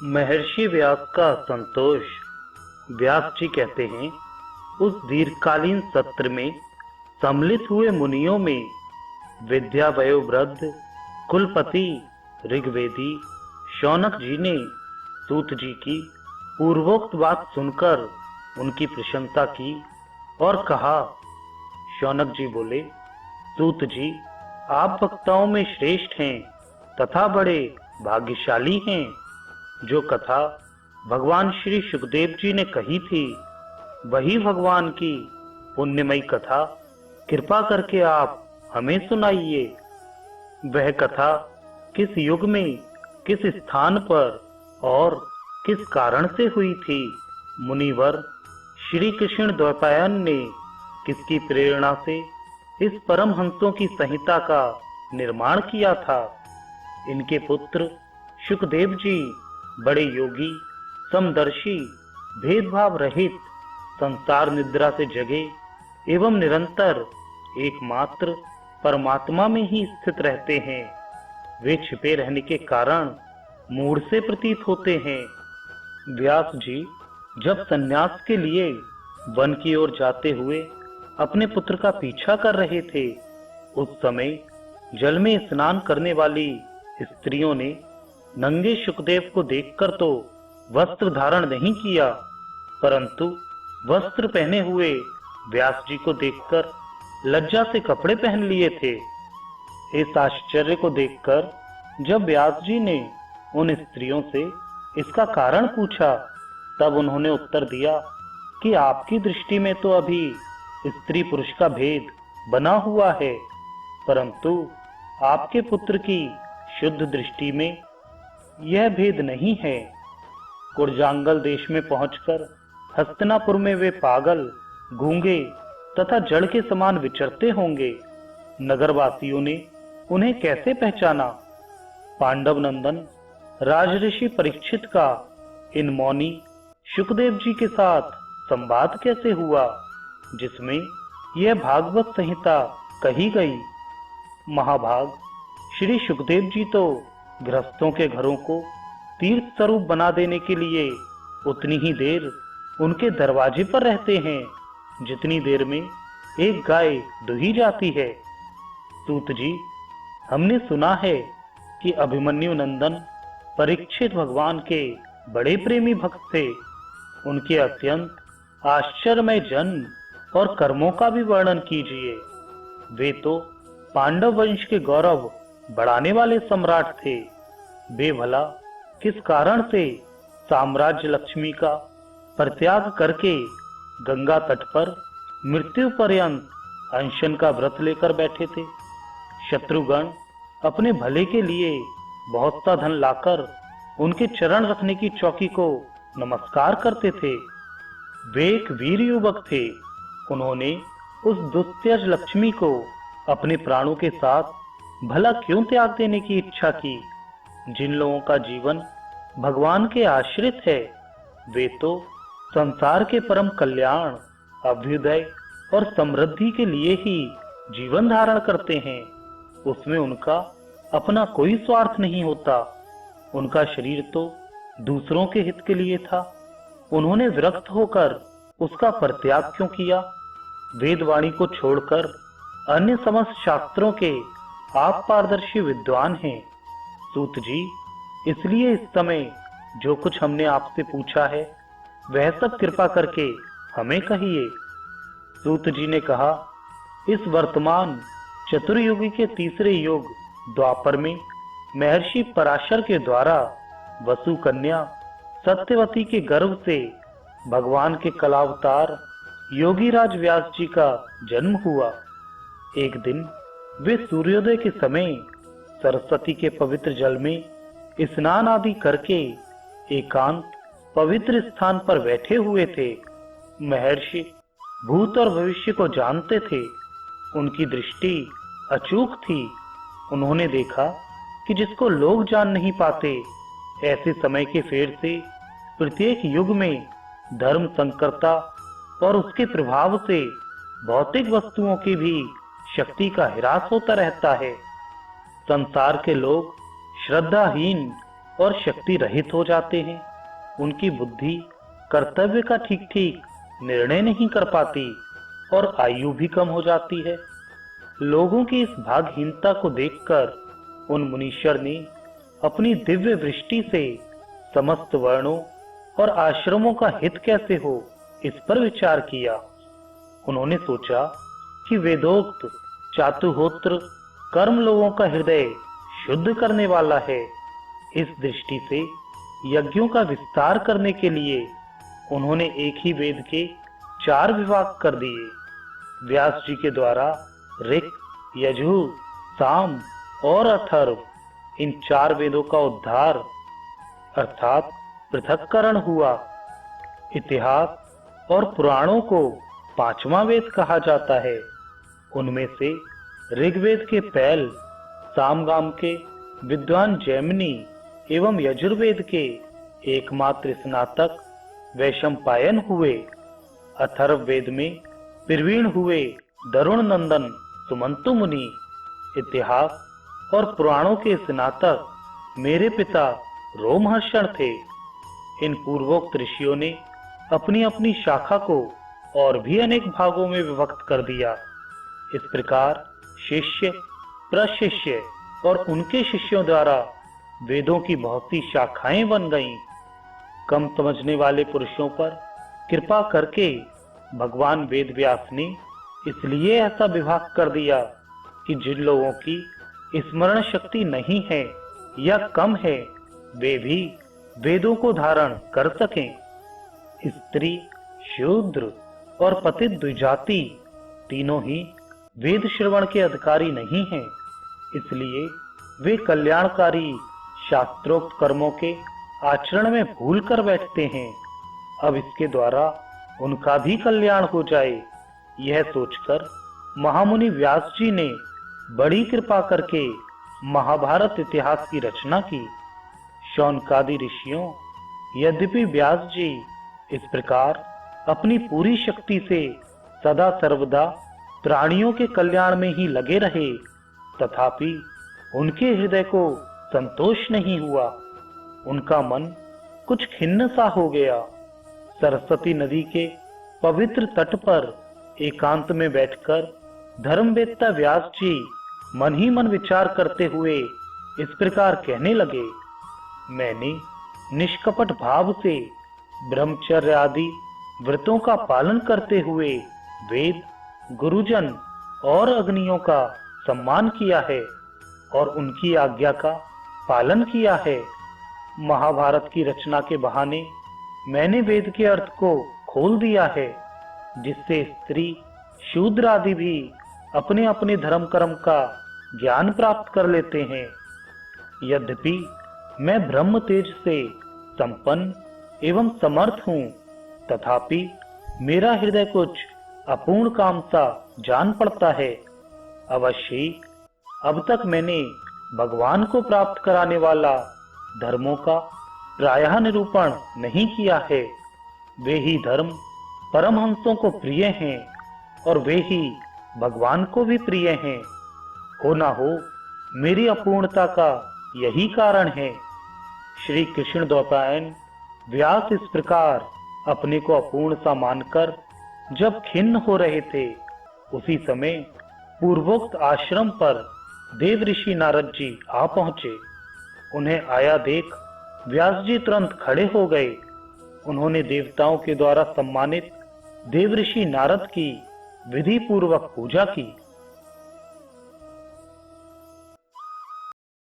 महर्षि व्यास का संतोष। व्यास जी कहते हैं, उस दीर्घकालीन सत्र में सम्मिलित हुए मुनियों में विद्या वयोवृद्ध कुलपति ऋग्वेदी शौनक जी ने सूत जी की पूर्वोक्त बात सुनकर उनकी प्रशंसा की और कहा। शौनक जी बोले, सूत जी, आप वक्ताओं में श्रेष्ठ हैं तथा बड़े भाग्यशाली हैं। जो कथा भगवान श्री सुखदेव जी ने कही थी, वही भगवान की पुण्यमयी कथा कृपा करके आप हमें सुनाइए। वह कथा किस युग में, किस स्थान पर और किस कारण से हुई थी? मुनिवर श्री कृष्ण द्वैपायन ने किसकी प्रेरणा से इस परमहंसों की संहिता का निर्माण किया था? इनके पुत्र सुखदेव जी बड़े योगी, समदर्शी, भेदभाव रहित, संसार निद्रा से जगे एवं निरंतर एकमात्र परमात्मा में ही स्थित रहते हैं। वे छिपे रहने के कारण मूढ़ से प्रतीत होते हैं। व्यास जी जब सन्यास के लिए वन की ओर जाते हुए अपने पुत्र का पीछा कर रहे थे, उस समय जल में स्नान करने वाली स्त्रियों ने नंगे सुखदेव को देखकर तो वस्त्र धारण नहीं किया, परंतु वस्त्र पहने हुए व्यास जी को देखकर लज्जा से कपड़े पहन लिए थे। इस आश्चर्य को देखकर जब व्यास जी ने उन स्त्रियों से इसका कारण पूछा, तब उन्होंने उत्तर दिया कि आपकी दृष्टि में तो अभी स्त्री पुरुष का भेद बना हुआ है, परंतु आपके पुत्र की शुद्ध दृष्टि में यह भेद नहीं है। कुरजांगल देश में पहुंचकर हस्तिनापुर में वे पागल, गूंगे तथा जड़ के समान विचरते होंगे। नगरवासियों ने उन्हें कैसे पहचाना? पांडव नंदन राजऋषि परीक्षित का इन मौनी सुखदेव जी के साथ संवाद कैसे हुआ, जिसमें यह भागवत संहिता कही गई? महाभाग श्री सुखदेव जी तो गृहस्थों के घरों को तीर्थ स्वरूप बना देने के लिए उतनी ही देर उनके दरवाजे पर रहते हैं, जितनी देर में एक गाय दुही जाती है। सूत जी, हमने सुना है कि अभिमन्यु नंदन परीक्षित भगवान के बड़े प्रेमी भक्त थे। उनके अत्यंत आश्चर्यमय जन्म और कर्मों का भी वर्णन कीजिए। वे तो पांडव वंश के गौरव बढ़ाने वाले सम्राट थे। वे भला किस कारण से साम्राज्य लक्ष्मी का परित्याग करके गंगा तट पर मृत्यु पर्यंत अनशन का व्रत लेकर बैठे थे? शत्रुगण अपने भले के लिए बहुत सा धन लाकर उनके चरण रखने की चौकी को नमस्कार करते थे। वे एक वीर युवक थे। उन्होंने उस दुस्त्यज लक्ष्मी को अपने प्राणों के साथ भला क्यों त्याग देने की इच्छा की? जिन लोगों का जीवन भगवान के आश्रित है, वे तो संसार के परम कल्याण, अभ्युदय और समृद्धि के लिए ही जीवन धारण करते हैं। उसमें उनका अपना कोई स्वार्थ नहीं होता। उनका शरीर तो दूसरों के हित के लिए था। उन्होंने विरक्त होकर उसका परित्याग क्यों किया? वेदवाणी को छोड़कर अन्य समस्त शास्त्रों के आप पारदर्शी विद्वान हैं। सूत जी, इसलिए इस समय जो कुछ हमने आपसे पूछा है, वह सब कृपा करके हमें कहिए। सूत जी ने कहा, इस वर्तमान चतुर्युगी के तीसरे युग द्वापर में महर्षि पराशर के द्वारा वसु कन्या सत्यवती के गर्भ से भगवान के कलावतार योगीराज व्यास जी का जन्म हुआ। एक दिन वे सूर्योदय के समय सरस्वती के पवित्र जल में स्नान आदि करके एकांत पवित्र स्थान पर बैठे हुए थे। महर्षि भूत और भविष्य को जानते थे। उनकी दृष्टि अचूक थी। उन्होंने देखा कि जिसको लोग जान नहीं पाते, ऐसे समय के फेर से प्रत्येक युग में धर्म संकरता और उसके प्रभाव से भौतिक वस्तुओं की भी शक्ति का ह्रास होता रहता है। संसार के लोग श्रद्धाहीन और शक्ति रहित हो जाते हैं। उनकी बुद्धि कर्तव्य का ठीक ठीक निर्णय नहीं कर पाती और आयु भी कम हो जाती है। लोगों की इस भागहीनता को देखकर उन मुनीश्वर ने अपनी दिव्य दृष्टि से समस्त वर्णों और आश्रमों का हित कैसे हो इस पर विचार किया। उन्होंने सोचा कि वेदोक्त चातुहोत्र कर्म लोगों का हृदय शुद्ध करने वाला है। इस दृष्टि से यज्ञों का विस्तार करने के लिए उन्होंने एक ही वेद के 4 विभाग कर दिए। व्यास जी के द्वारा ऋक्, यजुः, साम और अथर्व इन 4 वेदों का उद्धार अर्थात पृथक्करण हुआ। इतिहास और पुराणों को 5वां वेद कहा जाता है। उनमें से ऋग्वेद के पैल, सामगाम के विद्वान जैमिनी एवं यजुर्वेद के एकमात्र स्नातक वैशंपायन हुए। अथर्व वेद में प्रवीण हुए दरुण नंदन सुमंतु मुनि, इतिहास और पुराणों के स्नातक मेरे पिता रोमहर्षण थे। इन पूर्वोक्त ऋषियों ने अपनी अपनी शाखा को और भी अनेक भागों में विभक्त कर दिया। इस प्रकार शिष्य, प्रशिष्य और उनके शिष्यों द्वारा वेदों की बहुत सी शाखाएं बन गईं। कम समझने वाले पुरुषों पर कृपा करके भगवान वेद व्यास ने इसलिए ऐसा विभाग कर दिया कि जिन लोगों की स्मरण शक्ति नहीं है या कम है वे भी वेदों को धारण कर सकें। स्त्री, शूद्र और पतित द्विजाति तीनों ही वेद श्रवण के अधिकारी नहीं हैं, इसलिए वे कल्याणकारी शास्त्रोक्त कर्मों के आचरण में भूल कर बैठते हैं। अब इसके द्वारा उनका भी कल्याण हो जाए, यह सोचकर महामुनि व्यास जी ने बड़ी कृपा करके महाभारत इतिहास की रचना की। शौनकादि ऋषियों, यद्यपि व्यास जी इस प्रकार अपनी पूरी शक्ति से सदा सर्वदा प्राणियों के कल्याण में ही लगे रहे, तथापि उनके हृदय को संतोष नहीं हुआ। उनका मन कुछ खिन्न सा हो गया। सरस्वती नदी के पवित्र तट पर एकांत में बैठकर धर्मवेत्ता व्यास जी मन ही मन विचार करते हुए इस प्रकार कहने लगे, मैंने निष्कपट भाव से ब्रह्मचर्य आदि व्रतों का पालन करते हुए वेद, गुरुजन और अग्नियों का सम्मान किया है और उनकी आज्ञा का पालन किया है। महाभारत की रचना के बहाने मैंने वेद के अर्थ को खोल दिया है, जिससे स्त्री, शूद्र आदि भी अपने अपने धर्म कर्म का ज्ञान प्राप्त कर लेते हैं। यद्यपि मैं ब्रह्म तेज से संपन्न एवं समर्थ हूँ, तथापि मेरा हृदय कुछ अपूर्ण काम सा जान पड़ता है। अवश्य ही अब तक मैंने भगवान को प्राप्त कराने वाला धर्मों का प्रायः निरूपण नहीं किया है। वे ही धर्म परमहंसों को प्रिय हैं और वे ही भगवान को भी प्रिय हैं। हो ना हो मेरी अपूर्णता का यही कारण है। श्री कृष्ण द्वैपायन व्यास इस प्रकार अपने को अपूर्ण सा मानकर जब खिन्न हो रहे थे, उसी समय पूर्वोक्त आश्रम पर देव ऋषि नारद जी आ पहुंचे। उन्हें आया देख व्यास जी तुरंत खड़े हो गए। उन्होंने देवताओं के द्वारा सम्मानित देव ऋषि नारद की विधि पूर्वक पूजा की।